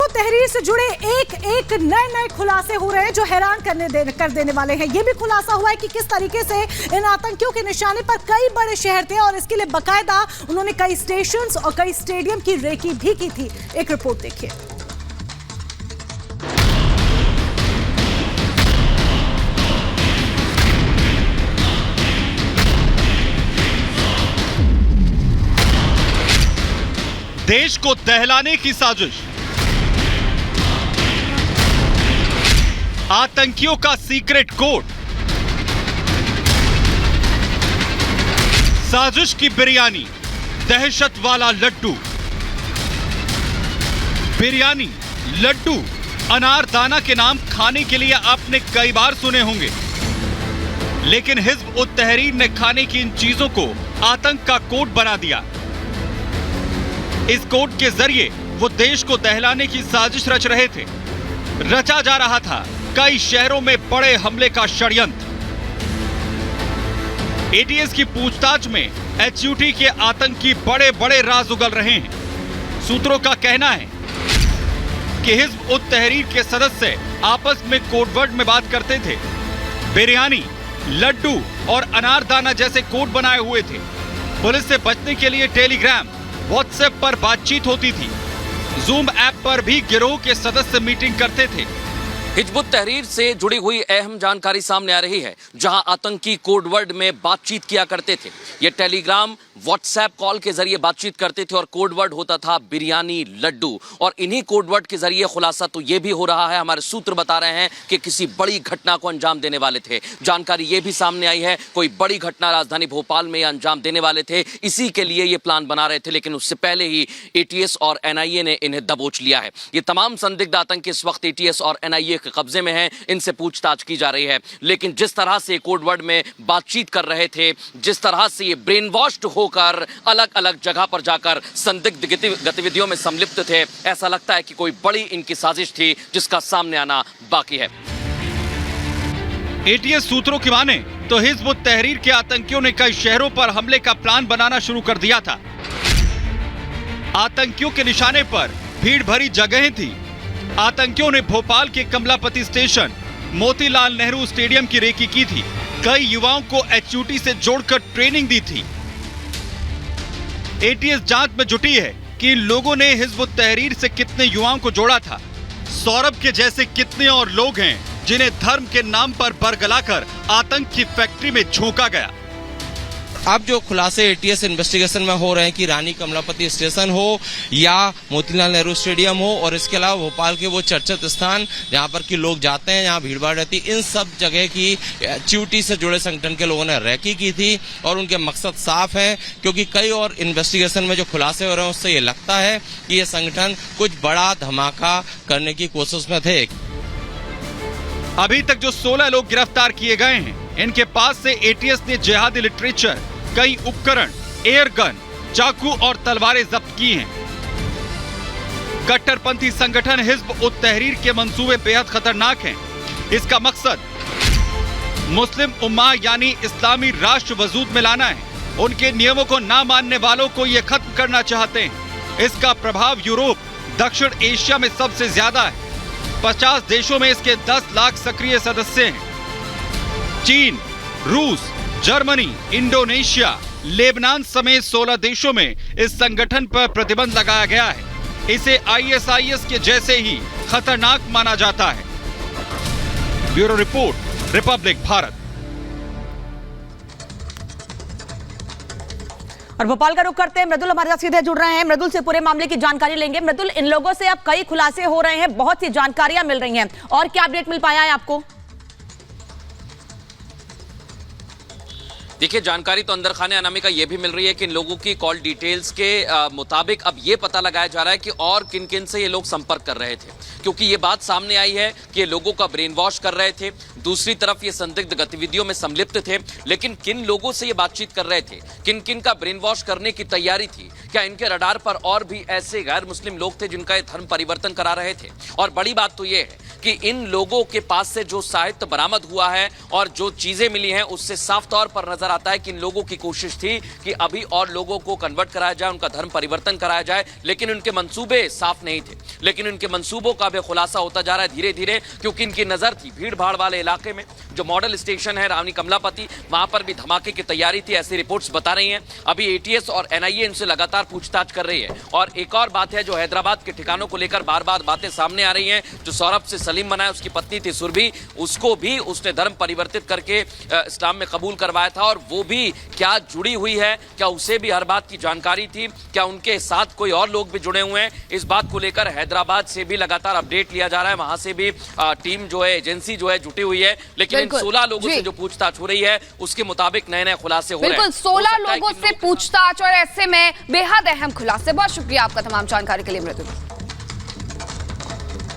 तहरीर से जुड़े एक एक नए खुलासे हो रहे हैं जो हैरान कर देने वाले हैं। यह भी खुलासा हुआ है कि किस तरीके से इन आतंकियों के निशाने पर कई बड़े शहर थे और इसके लिए बकायदा उन्होंने कई स्टेशंस और कई स्टेडियम की रेकी भी की थी। एक रिपोर्ट देखिए। देश को दहलाने की साजिश, आतंकियों का सीक्रेट कोड, साजिश की बिरयानी, दहशत वाला लड्डू। बिरयानी, लड्डू, अनारदाना के नाम खाने के लिए आपने कई बार सुने होंगे, लेकिन हिज़्ब उत तहरीर ने खाने की इन चीजों को आतंक का कोड बना दिया। इस कोड के जरिए वो देश को दहलाने की साजिश रच रहे थे। रचा जा रहा था कई शहरों में बड़े हमले का षड्यंत्र। एटीएस की पूछताछ में एचयूटी के आतंकी बड़े बड़े राज उगल रहे हैं। सूत्रों का कहना है कि हिज़्ब उत तहरीर के सदस्य आपस में कोडवर्ड में बात करते थे। बिरयानी, लड्डू और अनारदाना जैसे कोड बनाए हुए थे। पुलिस से बचने के लिए टेलीग्राम, व्हाट्सएप पर बातचीत होती थी। जूम ऐप पर भी गिरोह के सदस्य मीटिंग करते थे। हिज़्ब उत तहरीर से जुड़ी हुई अहम जानकारी सामने आ रही है, जहां आतंकी कोडवर्ड में बातचीत किया करते थे। ये टेलीग्राम, व्हाट्सएप कॉल के जरिए बातचीत करते थे और कोडवर्ड होता था बिरयानी, लड्डू। और इन्हीं कोडवर्ड के जरिए खुलासा तो ये भी हो रहा है, हमारे सूत्र बता रहे हैं कि किसी बड़ी घटना को अंजाम देने वाले थे। जानकारी ये भी सामने आई है, कोई बड़ी घटना राजधानी भोपाल में अंजाम देने वाले थे, इसी के लिए ये प्लान बना रहे थे। लेकिन उससे पहले ही एटीएस और एनआईए ने इन्हें दबोच लिया है। ये तमाम संदिग्ध आतंकी इस वक्त एटीएस और एनआईए के कब्जे में हैं, इनसे पूछताछ की जा रही है। लेकिन जिस तरह से कोडवर्ड में बातचीत कर रहे थे, जिस तरह से ये ब्रेन वॉश्ड होकर अलग अलग जगह पर जाकर संदिग्ध गतिविधियों में संलिप्त थे, ऐसा लगता है कि कोई बड़ी इनकी साजिश थी जिसका सामने आना बाकी है। एटीएस सूत्रों की माने तो हिज़्ब उत तहरीर के आतंकियों ने कई शहरों पर हमले का प्लान बनाना शुरू कर दिया था। आतंकियों के निशाने पर भीड़ भरी जगहें थी। आतंकियों ने भोपाल के कमलापति स्टेशन, मोतीलाल नेहरू स्टेडियम की रेकी की थी। कई युवाओं को एचयूटी से जोड़कर ट्रेनिंग दी थी। एटीएस जांच में जुटी है कि इन लोगों ने हिज़्ब उत तहरीर से कितने युवाओं को जोड़ा था। सौरभ के जैसे कितने और लोग हैं जिन्हें धर्म के नाम पर बरगलाकर आतंक की फैक्ट्री में झोंका गया। अब जो खुलासे एटीएस इन्वेस्टिगेशन में हो रहे हैं कि रानी कमलापति स्टेशन हो या मोतीलाल नेहरू स्टेडियम हो और इसके अलावा भोपाल के वो चर्चित स्थान जहां पर कि लोग जाते हैं, जहां भीड़भाड़ रहती, इन सब जगह की एचयूटी से जुड़े संगठन के लोगों ने रैकी की थी और उनके मकसद साफ है। क्योंकि कई और इन्वेस्टिगेशन में जो खुलासे हो रहे हैं उससे ये लगता है कि ये संगठन कुछ बड़ा धमाका करने की कोशिश में थे। अभी तक जो 16 लोग गिरफ्तार किए गए हैं, इनके पास से एटीएस ने जिहादी लिटरेचर, कई उपकरण, एयर गन, चाकू और तलवारें जब्त की हैं। कट्टरपंथी संगठन हिज़्ब उत तहरीर के मंसूबे बेहद खतरनाक हैं। इसका मकसद मुस्लिम उम्मा यानी इस्लामी राष्ट्र वजूद में लाना है। उनके नियमों को ना मानने वालों को ये खत्म करना चाहते हैं। इसका प्रभाव यूरोप, दक्षिण एशिया में सबसे ज्यादा है। 50 देशों में इसके 10 लाख सक्रिय सदस्य हैं। चीन, रूस, जर्मनी, इंडोनेशिया, लेबनान समेत 16 देशों में इस संगठन पर प्रतिबंध लगाया गया है। इसे आईएसआईएस के जैसे ही खतरनाक माना जाता है। Bureau report, Republic Bharat. और भोपाल का रुख करते हैं, मृदुल हमारे साथ सीधे जुड़ रहे हैं। मृदुल से पूरे मामले की जानकारी लेंगे। मृदुल, इन लोगों से अब कई खुलासे हो रहे हैं, बहुत सी जानकारियां मिल रही हैं, और क्या अपडेट मिल पाया है आपको? देखिए, जानकारी तो अंदर खाने अनामिका ये भी मिल रही है कि इन लोगों की कॉल डिटेल्स के मुताबिक अब ये पता लगाया जा रहा है कि और किन किन से ये लोग संपर्क कर रहे थे। क्योंकि ये बात सामने आई है कि ये लोगों का ब्रेन वॉश कर रहे थे, दूसरी तरफ ये संदिग्ध गतिविधियों में संलिप्त थे। लेकिन किन लोगों से ये बातचीत कर रहे थे, किन किन का ब्रेन वॉश करने की तैयारी थी, क्या इनके रडार पर और भी ऐसे गैर मुस्लिम लोग थे जिनका ये धर्म परिवर्तन करा रहे थे? और बड़ी बात तो ये है कि इन लोगों के पास से जो साहित्य बरामद हुआ है और जो चीजें मिली हैं उससे साफ तौर पर नजर आता है कि इन लोगों की कोशिश थी कि अभी और लोगों को कन्वर्ट कराया जाए, उनका धर्म परिवर्तन कराया जाए, लेकिन उनके मंसूबे साफ नहीं थे। लेकिन उनके मंसूबों का भी खुलासा होता जा रहा है धीरे धीरे, क्योंकि इनकी नजर थी भीड़ भाड़ वाले इलाके में। जो मॉडल स्टेशन है रानी कमलापति, वहां पर भी धमाके की तैयारी थी, ऐसी रिपोर्ट्स बता रही हैं। अभी एटीएस और एनआईए इनसे लगातार पूछताछ कर रही है। और एक और बात है, जो हैदराबाद के ठिकानों को लेकर बार बार बातें सामने आ रही हैं, जो सौरभ से सलीम बनाया, उसकी पत्नी थी सुरभि, उसको भी उसने धर्म परिवर्तित करके इस्लाम में कबूल करवाया था, और वो भी क्या जुड़ी हुई है, क्या उसे भी हर बात की जानकारी थी, क्या उनके साथ कोई और लोग भी जुड़े हुए हैं, इस बात को लेकर हैदराबाद से भी लगातार अपडेट लिया जा रहा है। वहां से भी टीम जो है, एजेंसी जो है जुटी हुई है। लेकिन इन 16 लोगों से जो पूछताछ हो रही है उसके मुताबिक नए नए खुलासे हो रहे हैं। बिल्कुल 16 लोगों से पूछताछ, और ऐसे में बेहद अहम खुलासे। बहुत शुक्रिया आपका तमाम जानकारी के लिए मृदुल।